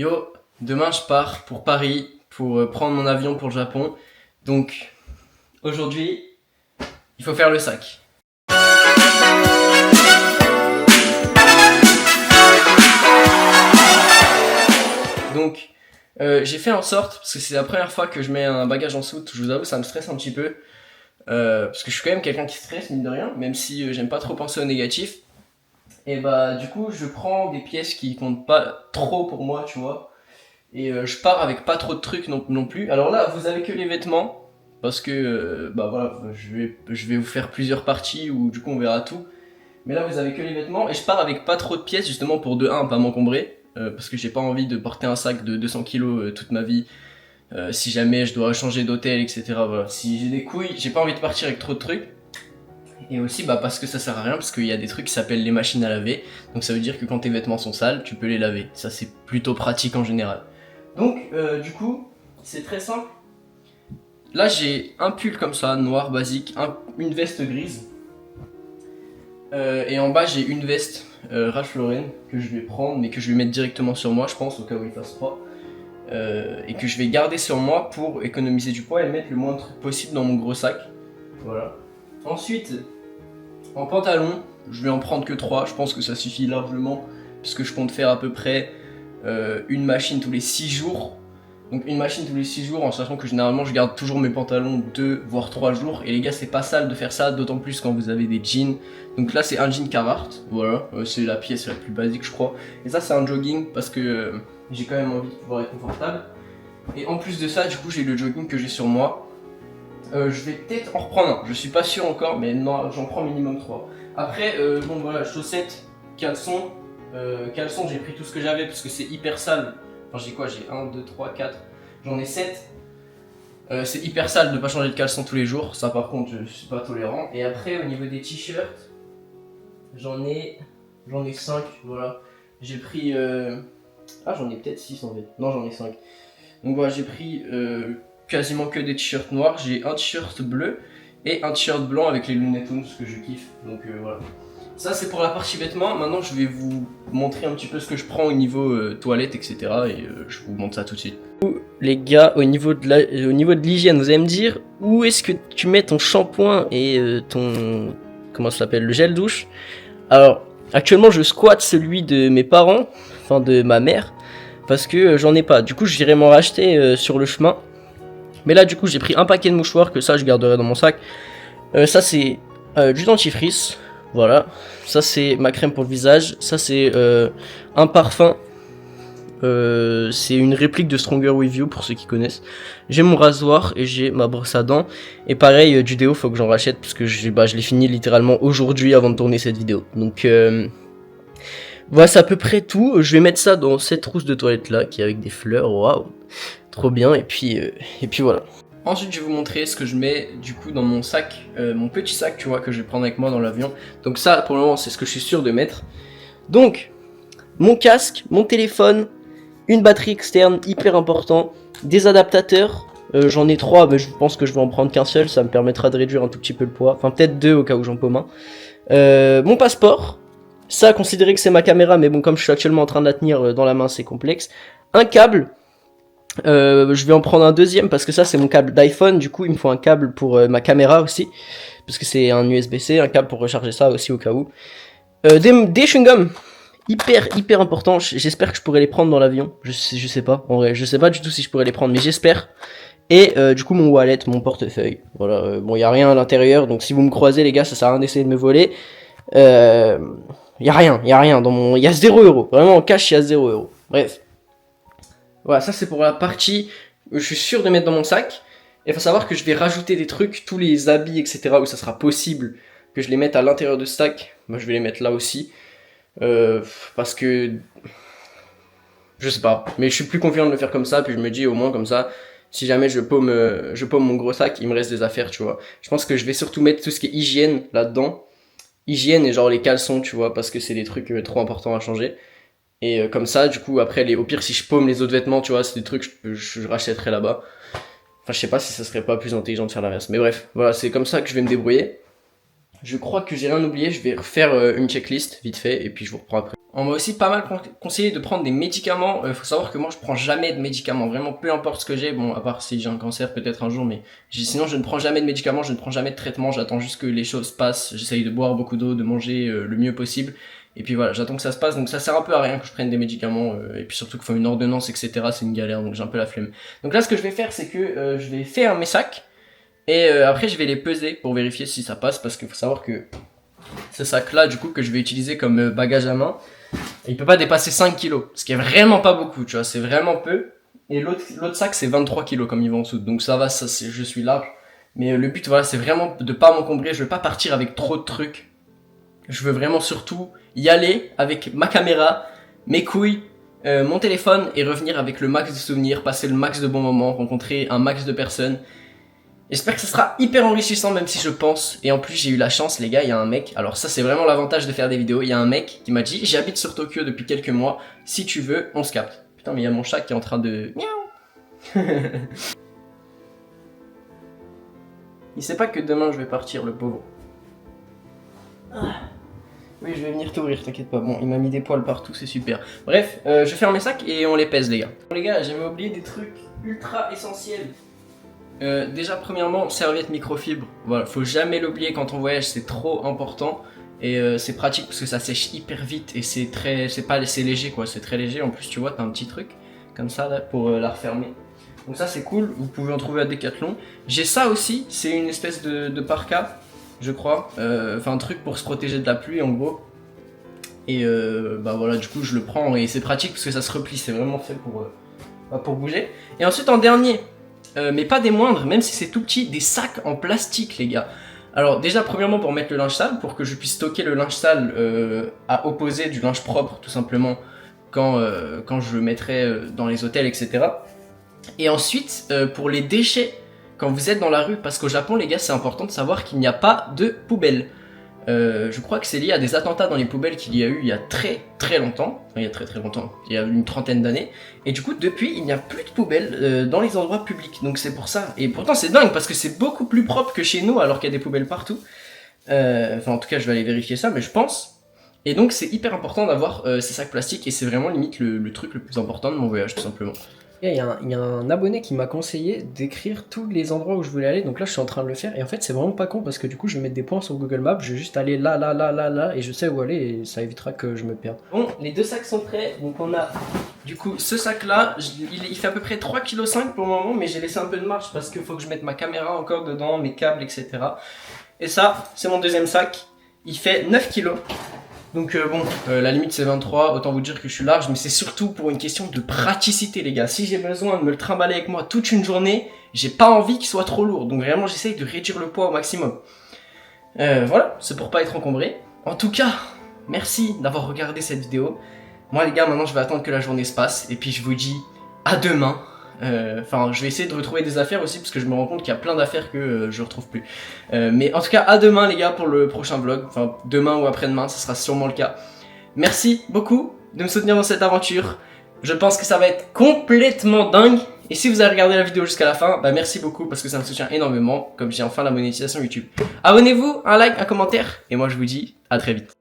Yo, demain je pars pour Paris pour prendre mon avion pour le Japon. Donc aujourd'hui, il faut faire le sac. Donc j'ai fait en sorte, parce que c'est la première fois que je mets un bagage en soute, je vous avoue ça me stresse un petit peu. Parce que je suis quand même quelqu'un qui stresse mine de rien, même si j'aime pas trop penser au négatif. Et bah du coup je prends des pièces qui comptent pas trop pour moi, tu vois. Et je pars avec pas trop de trucs non plus. Alors là vous avez que les vêtements, parce que bah voilà, je vais vous faire plusieurs parties où du coup on verra tout. Mais là vous avez que les vêtements et je pars avec pas trop de pièces justement pour de 1 pas m'encombrer. Parce que j'ai pas envie de porter un sac de 200 kilos toute ma vie. Si jamais je dois changer d'hôtel, etc. Voilà. Si j'ai des couilles, j'ai pas envie de partir avec trop de trucs. Et aussi bah parce que ça sert à rien, parce qu'il y a des trucs qui s'appellent les machines à laver. Donc ça veut dire que quand tes vêtements sont sales, tu peux les laver. Ça c'est plutôt pratique en général. Donc du coup, c'est très simple. Là j'ai un pull comme ça, noir, basique, une veste grise. Et en bas j'ai une veste Ralph Lauren que je vais prendre, mais que je vais mettre directement sur moi, je pense, au cas où il fasse froid. Et que je vais garder sur moi pour économiser du poids et mettre le moins de trucs possible dans mon gros sac. Voilà. Ensuite, en pantalon, je vais en prendre que 3, je pense que ça suffit largement, puisque je compte faire à peu près une machine tous les 6 jours. Donc une machine tous les 6 jours, en sachant que généralement je garde toujours mes pantalons 2 voire 3 jours. Et les gars, c'est pas sale de faire ça, d'autant plus quand vous avez des jeans. Donc là c'est un jean Carhartt, voilà, c'est la pièce la plus basique je crois. Et ça c'est un jogging parce que j'ai quand même envie de pouvoir être confortable. Et en plus de ça, du coup j'ai le jogging que j'ai sur moi. Je vais peut-être en reprendre un, je suis pas sûr encore, mais non, j'en prends minimum 3. Après, bon voilà, chaussettes, caleçons. Caleçons, j'ai pris tout ce que j'avais parce que c'est hyper sale. Enfin, j'ai quoi? J'ai 1, 2, 3, 4. J'en ai 7. C'est hyper sale de pas changer de caleçon tous les jours. Ça, par contre, je suis pas tolérant. Et après, au niveau des t-shirts, j'en ai 5. Voilà. J'ai pris. Ah, j'en ai peut-être 6 en fait. Non, j'en ai 5. Donc voilà, j'ai pris quasiment que des t-shirts noirs. J'ai un t-shirt bleu et un t-shirt blanc avec les lunettes Toons que je kiffe. Donc voilà. Ça c'est pour la partie vêtements. Maintenant je vais vous montrer un petit peu ce que je prends au niveau toilette, etc. Et je vous montre ça tout de suite. Les gars, au niveau de l'hygiène, vous allez me dire où est-ce que tu mets ton shampoing et ton... comment ça s'appelle? Le gel douche. Alors actuellement je squatte celui de mes parents, enfin de ma mère, parce que j'en ai pas. Du coup j'irai m'en racheter sur le chemin. Mais là du coup j'ai pris un paquet de mouchoirs, que ça je garderai dans mon sac. Ça c'est du dentifrice. Voilà, ça c'est ma crème pour le visage, ça c'est un parfum, c'est une réplique de Stronger With You pour ceux qui connaissent. J'ai mon rasoir et j'ai ma brosse à dents, et pareil du déo faut que j'en rachète parce que je l'ai fini littéralement aujourd'hui avant de tourner cette vidéo. Donc voilà, c'est à peu près tout. Je vais mettre ça dans cette trousse de toilette là qui est avec des fleurs, waouh, trop bien, et puis voilà. Ensuite, je vais vous montrer ce que je mets du coup dans mon sac, mon petit sac, tu vois, que je vais prendre avec moi dans l'avion. Donc ça, pour le moment, c'est ce que je suis sûr de mettre. Donc, mon casque, mon téléphone, une batterie externe, hyper important, des adaptateurs. J'en ai 3, mais je pense que je vais en prendre qu'un seul, ça me permettra de réduire un tout petit peu le poids. Enfin, peut-être 2 au cas où j'en paume un. Mon passeport, ça, considérez que c'est ma caméra, mais bon, comme je suis actuellement en train de la tenir dans la main, c'est complexe. Un câble. Je vais en prendre un deuxième parce que ça c'est mon câble d'iPhone, du coup il me faut un câble pour ma caméra aussi, parce que c'est un USB-C, un câble pour recharger ça aussi au cas où. Des chewing-gums, hyper important, j'espère que je pourrai les prendre dans l'avion, je sais pas, en vrai, je sais pas du tout si je pourrais les prendre, mais j'espère. Et du coup mon wallet, mon portefeuille, voilà, bon il y a rien à l'intérieur, donc si vous me croisez les gars, ça sert à rien d'essayer de me voler. Y a rien dans mon... Il y a 0€, vraiment en cash il y a 0€, bref. Voilà, ça c'est pour la partie que je suis sûr de mettre dans mon sac. Et il faut savoir que je vais rajouter des trucs, tous les habits, etc. où ça sera possible que je les mette à l'intérieur de ce sac. Moi je vais les mettre là aussi. Parce que... je sais pas. Mais je suis plus confiant de le faire comme ça. Puis je me dis au moins comme ça, si jamais je paume mon gros sac, il me reste des affaires, tu vois. Je pense que je vais surtout mettre tout ce qui est hygiène là-dedans. Hygiène et genre les caleçons, tu vois. Parce que c'est des trucs trop importants à changer. Et comme ça, du coup, après, au pire, si je paume les autres vêtements, tu vois, c'est des trucs que je rachèterai là-bas. Enfin, je sais pas si ça serait pas plus intelligent de faire l'inverse. Mais bref, voilà, c'est comme ça que je vais me débrouiller. Je crois que j'ai rien oublié, je vais refaire une checklist, vite fait, et puis je vous reprends après. On m'a aussi pas mal conseillé de prendre des médicaments. Faut savoir que moi je prends jamais de médicaments, vraiment peu importe ce que j'ai, bon à part si j'ai un cancer peut-être un jour, mais sinon je ne prends jamais de médicaments, je ne prends jamais de traitement, j'attends juste que les choses passent, j'essaye de boire beaucoup d'eau, de manger le mieux possible, et puis voilà, j'attends que ça se passe, donc ça sert un peu à rien que je prenne des médicaments, et puis surtout qu'il faut une ordonnance, etc. C'est une galère, donc j'ai un peu la flemme. Donc là ce que je vais faire c'est que je vais faire mes sacs, et après je vais les peser pour vérifier si ça passe, parce qu'il faut savoir que ce sac là du coup que je vais utiliser comme bagage à main, il peut pas dépasser 5 kilos, ce qui est vraiment pas beaucoup, tu vois, c'est vraiment peu. Et l'autre sac c'est 23 kilos comme il va en dessous, donc ça va, je suis large. Mais le but voilà, c'est vraiment de pas m'encombrer, je veux pas partir avec trop de trucs. Je veux vraiment surtout y aller avec ma caméra, mes couilles, mon téléphone et revenir avec le max de souvenirs, passer le max de bons moments, rencontrer un max de personnes. J'espère que ce sera hyper enrichissant même si je pense, et en plus j'ai eu la chance les gars, il y a un mec, alors ça c'est vraiment l'avantage de faire des vidéos, il y a un mec qui m'a dit j'habite sur Tokyo depuis quelques mois, si tu veux on se capte. Putain mais il y a mon chat qui est en train de... Miaou. Il sait pas que demain je vais partir le pauvre. Oui je vais venir t'ouvrir, t'inquiète pas, bon il m'a mis des poils partout, c'est super. Bref, je vais faire mes sacs et on les pèse les gars. Bon les gars, j'avais oublié des trucs ultra essentiels. Déjà premièrement serviette microfibre, voilà, faut jamais l'oublier quand on voyage, c'est trop important et c'est pratique parce que ça sèche hyper vite et c'est léger quoi, c'est très léger. En plus tu vois t'as un petit truc comme ça là pour la refermer, donc ça c'est cool, vous pouvez en trouver à Decathlon. J'ai ça aussi, c'est une espèce de parka je crois, enfin un truc pour se protéger de la pluie en gros, et bah voilà du coup je le prends et c'est pratique parce que ça se replie, c'est vraiment fait pour bouger. Et ensuite en dernier, mais pas des moindres, même si c'est tout petit, des sacs en plastique les gars. Alors déjà premièrement pour mettre le linge sale, pour que je puisse stocker le linge sale à opposer du linge propre tout simplement quand je le mettrai dans les hôtels etc. Et ensuite pour les déchets quand vous êtes dans la rue, parce qu'au Japon les gars c'est important de savoir qu'il n'y a pas de poubelle. Je crois que c'est lié à des attentats dans les poubelles qu'il y a eu il y a très longtemps, enfin, il y a très longtemps, il y a une trentaine d'années, et du coup depuis il n'y a plus de poubelles dans les endroits publics, donc c'est pour ça, et pourtant c'est dingue parce que c'est beaucoup plus propre que chez nous alors qu'il y a des poubelles partout, enfin en tout cas je vais aller vérifier ça, mais je pense, et donc c'est hyper important d'avoir ces sacs plastiques, et c'est vraiment limite le truc le plus important de mon voyage tout simplement. Il y a un abonné qui m'a conseillé d'écrire tous les endroits où je voulais aller, donc là je suis en train de le faire, et en fait c'est vraiment pas con parce que du coup je vais mettre des points sur Google Maps, je vais juste aller là, et je sais où aller, et ça évitera que je me perde. Bon, les deux sacs sont prêts, donc on a du coup ce sac là, il fait à peu près 3,5 kg pour le moment, mais j'ai laissé un peu de marge parce qu'il faut que je mette ma caméra encore dedans, mes câbles, etc. Et ça, c'est mon deuxième sac, il fait 9 kg. Donc bon, la limite c'est 23, autant vous dire que je suis large, mais c'est surtout pour une question de praticité les gars. Si j'ai besoin de me le trimballer avec moi toute une journée, j'ai pas envie qu'il soit trop lourd, donc vraiment j'essaye de réduire le poids au maximum. Voilà, c'est pour pas être encombré. En tout cas, merci d'avoir regardé cette vidéo. Moi les gars, maintenant je vais attendre que la journée se passe, et puis je vous dis à demain. Enfin, je vais essayer de retrouver des affaires aussi parce que je me rends compte qu'il y a plein d'affaires que je retrouve plus. Mais en tout cas, à demain les gars pour le prochain vlog. Enfin, demain ou après-demain, ce sera sûrement le cas. Merci beaucoup de me soutenir dans cette aventure. Je pense que ça va être complètement dingue. Et si vous avez regardé la vidéo jusqu'à la fin, bah merci beaucoup parce que ça me soutient énormément. Comme j'ai enfin la monétisation YouTube. Abonnez-vous, un like, un commentaire. Et moi je vous dis à très vite.